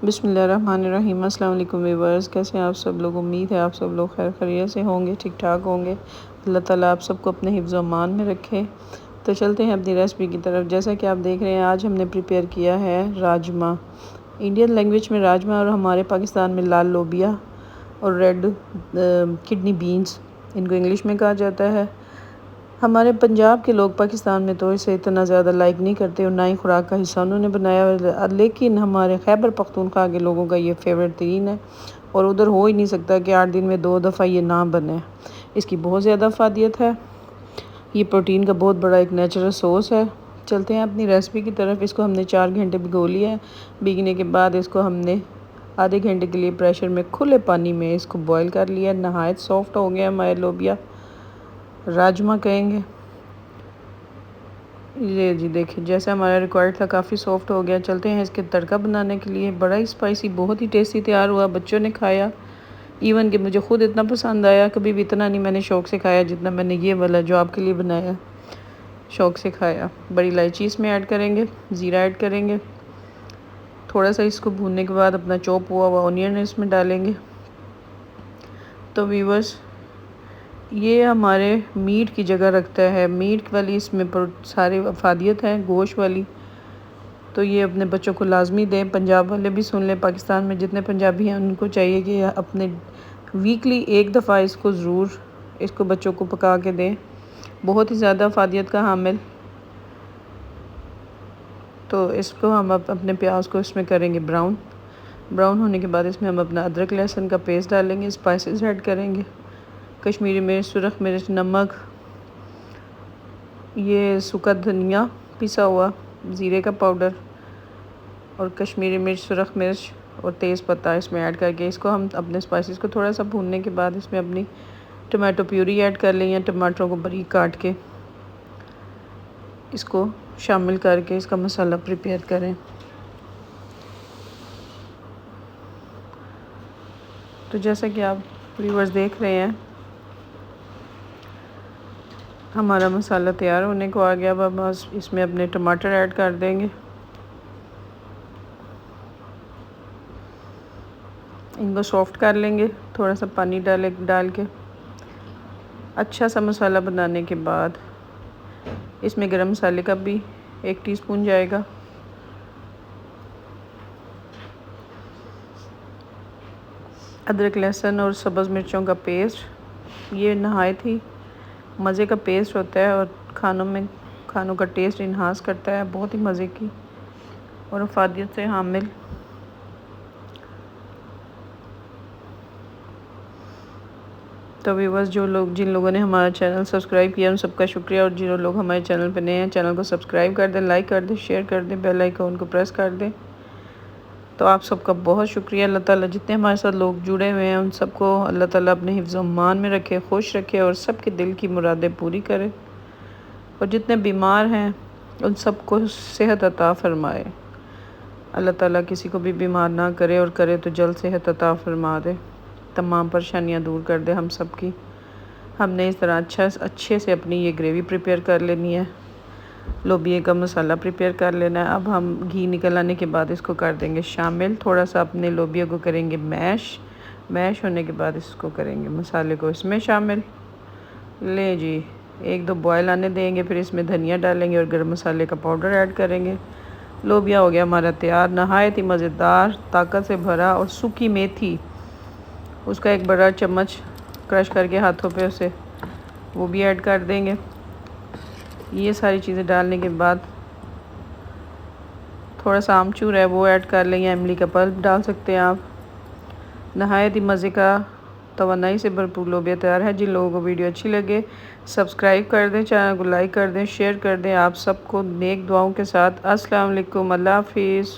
बिस्मिल्लाहिर्रहमानिर्रहीम। अस्सलाम वालेकुम व्यूअर्स, कैसे हैं आप सब लोग। उम्मीद है आप सब लोग खैर खैरियत से होंगे, ठीक ठाक होंगे। अल्लाह ताला आप सबको अपने हिफ्ज़ अमान में रखे। तो चलते हैं अपनी रेसिपी की तरफ। जैसा कि आप देख रहे हैं, आज हमने प्रिपेयर किया है राजमा। इंडियन लैंग्वेज में राजमा और हमारे पाकिस्तान में लाल लोबिया और रेड किडनी बीन्स इनको इंग्लिश में कहा जाता है। हमारे पंजाब के लोग पाकिस्तान में तो इसे इतना ज़्यादा लाइक नहीं करते और ना ही खुराक का हिस्सा उन्होंने बनाया, लेकिन हमारे खैबर पख्तूनख्वा के लोगों का ये फेवरेट तरीन है और उधर हो ही नहीं सकता कि 8 दिन में 2 दफ़ा ये ना बने। इसकी बहुत ज़्यादा अफादियत है। ये प्रोटीन का बहुत बड़ा एक नेचुरल सोर्स है। चलते हैं अपनी रेसिपी की तरफ। इसको हमने 4 घंटे भिगो लिया है। भीगने के बाद इसको हमने आधे घंटे के लिए प्रेशर में खुले पानी में इसको बॉयल कर लिया। नहायत सॉफ्ट हो गया हमारे लोबिया, राजमा कहेंगे। ये जी देखिए, जैसा हमारा रिक्वायर्ड था, काफ़ी सॉफ्ट हो गया। चलते हैं इसके तड़का बनाने के लिए। बड़ा ही स्पाइसी, बहुत ही टेस्टी तैयार हुआ। बच्चों ने खाया, इवन कि मुझे खुद इतना पसंद आया। कभी भी इतना नहीं मैंने शौक़ से खाया जितना मैंने ये वाला जो आपके लिए बनाया शौक़ से खाया। बड़ी इलायची इसमें ऐड करेंगे, ज़ीरा ऐड करेंगे। थोड़ा सा इसको भूनने के बाद अपना चॉप हुआ हुआ ऑनियन इसमें डालेंगे। तो व्यूअर्स, ये हमारे मीट की जगह रखता है। मीट वाली इसमें सारी अफादियत है, गोश्त वाली। तो ये अपने बच्चों को लाजमी दें। पंजाब वाले भी सुन लें, पाकिस्तान में जितने पंजाबी हैं उनको चाहिए कि अपने वीकली एक दफ़ा इसको ज़रूर इसको बच्चों को पका के दें। बहुत ही ज़्यादा अफादियत का हामिल। तो इसको हम अपने प्याज को इसमें करेंगे ब्राउन होने के बाद इसमें हम अपना अदरक लहसुन का पेस्ट डालेंगे, स्पाइसेस ऐड करेंगे, कश्मीरी मिर्च, सुरख मिर्च, नमक, ये सूखा धनिया पिसा हुआ, ज़ीरे का पाउडर और कश्मीरी मिर्च, सुरख मिर्च और तेज़ पत्ता इसमें ऐड करके इसको हम अपने स्पाइसेस को थोड़ा सा भूनने के बाद इसमें अपनी टमाटो प्यूरी ऐड कर लें या टमाटरों को बारीक काट के इसको शामिल करके इसका मसाला प्रिपेयर करें। तो जैसा कि आप व्यूअर्स देख रहे हैं, हमारा मसाला तैयार होने को आ गया। अब बस इसमें अपने टमाटर ऐड कर देंगे। इनको सॉफ्ट कर लेंगे, थोड़ा सा पानी डाल के। अच्छा सा मसाला बनाने के बाद इसमें गरम मसाले का भी 1 टीस्पून जाएगा। अदरक लहसुन और सब्ज़ मिर्चों का पेस्ट, ये नहायत ही मज़े का पेस्ट होता है और खानों का टेस्ट इन्हांस करता है। बहुत ही मज़े की और अफादियत से हामिल। तो व्यूअर्स, जिन लोगों ने हमारा चैनल सब्सक्राइब किया उन सबका शुक्रिया, और जिन लोग हमारे चैनल पर नए हैं चैनल को सब्सक्राइब कर दें, लाइक कर दें, शेयर कर दें, बेल आइकन को प्रेस कर दें। तो आप सबका बहुत शुक्रिया। अल्लाह ताला जितने हमारे साथ लोग जुड़े हुए हैं उन सबको अल्लाह ताला अपने हिफ्ज़ अमान में रखे, खुश रखे और सबके दिल की मुरादें पूरी करे। और जितने बीमार हैं उन सबको सेहत अता फ़रमाए। अल्लाह ताला किसी को भी बीमार ना करे, और करे तो जल्द सेहत अता फ़रमा दे, तमाम परेशानियां दूर कर दे हम सब की। हमने इस तरह अच्छे से अपनी ये ग्रेवी प्रिपेयर कर लेनी है। लोबिया का मसाला प्रिपेयर कर लेना है। अब हम घी निकल आने के बाद इसको कर देंगे शामिल। थोड़ा सा अपने लोबिया को करेंगे मैश होने के बाद इसको करेंगे मसाले को इसमें शामिल। ले जी, 1-2 बॉयल आने देंगे, फिर इसमें धनिया डालेंगे और गरम मसाले का पाउडर ऐड करेंगे। लोबिया हो गया हमारा तैयार। नहायत ही मज़ेदार, ताकत से भरा। और सूखी मेथी, उसका 1 बड़ा चम्मच क्रश करके हाथों पे उसे वो भी ऐड कर देंगे। ये सारी चीज़ें डालने के बाद थोड़ा सा आमचूर है वो ऐड कर लें, या इमली का पल्प डाल सकते हैं आप। नहायत ही मज़े का तवानाई से भरपूर लोबिया तैयार है। जिन लोगों को वीडियो अच्छी लगे सब्सक्राइब कर दें, चैनल को लाइक कर दें, शेयर कर दें। आप सबको नेक दुआओं के साथ अस्सलाम वालेकुम, अल्लाह हाफिज़।